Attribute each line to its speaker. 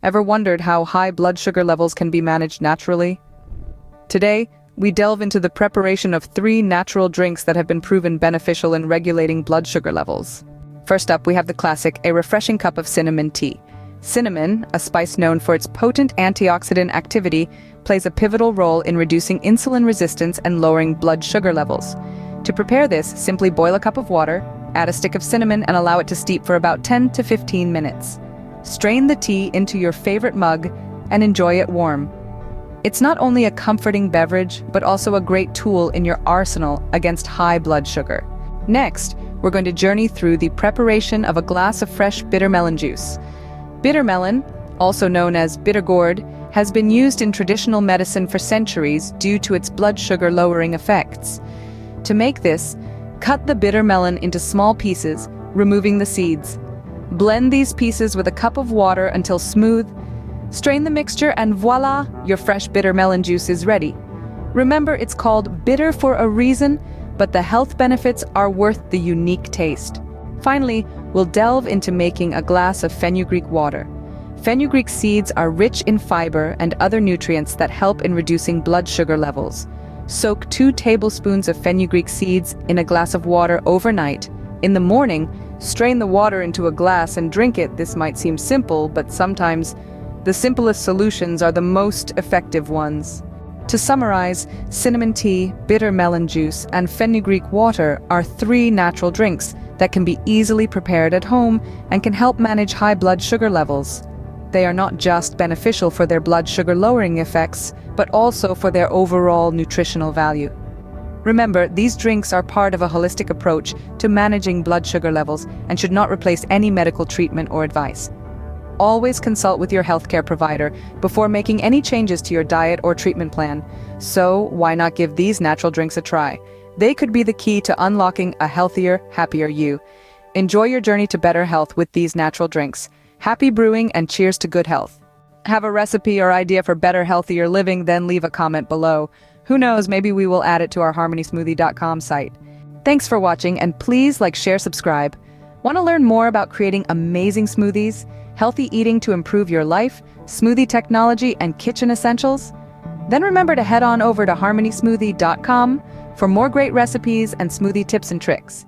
Speaker 1: Ever wondered how high blood sugar levels can be managed naturally? Today, we delve into the preparation of 3 natural drinks that have been proven beneficial in regulating blood sugar levels. First up, we have the classic, a refreshing cup of cinnamon tea. Cinnamon, a spice known for its potent antioxidant activity, plays a pivotal role in reducing insulin resistance and lowering blood sugar levels. To prepare this, simply boil a cup of water, add a stick of cinnamon and allow it to steep for about 10 to 15 minutes. Strain the tea into your favorite mug and enjoy it warm. It's not only a comforting beverage, but also a great tool in your arsenal against high blood sugar. Next, we're going to journey through the preparation of a glass of fresh bitter melon juice. Bitter melon, also known as bitter gourd, has been used in traditional medicine for centuries due to its blood sugar lowering effects. To make this, cut the bitter melon into small pieces, removing the seeds. Blend these pieces with a cup of water until smooth. Strain the mixture and voila, your fresh bitter melon juice is ready. Remember, it's called bitter for a reason, but the health benefits are worth the unique taste. Finally, we'll delve into making a glass of fenugreek water. Fenugreek seeds are rich in fiber and other nutrients that help in reducing blood sugar levels. Soak 2 tablespoons of fenugreek seeds in a glass of water overnight. In the morning, strain the water into a glass and drink it. This might seem simple, but sometimes the simplest solutions are the most effective ones. To summarize, cinnamon tea, bitter melon juice, and fenugreek water are 3 natural drinks that can be easily prepared at home and can help manage high blood sugar levels. They are not just beneficial for their blood sugar lowering effects, but also for their overall nutritional value. Remember, these drinks are part of a holistic approach to managing blood sugar levels and should not replace any medical treatment or advice. Always consult with your healthcare provider before making any changes to your diet or treatment plan. So, why not give these natural drinks a try? They could be the key to unlocking a healthier, happier you. Enjoy your journey to better health with these natural drinks. Happy brewing and cheers to good health. Have a recipe or idea for better, healthier living? Then leave a comment below. Who knows, maybe we will add it to our harmonysmoothie.com site. Thanks for watching, and please like, share, subscribe. Want to learn more about creating amazing smoothies, healthy eating to improve your life, smoothie technology, and kitchen essentials? Then remember to head on over to harmonysmoothie.com for more great recipes and smoothie tips and tricks.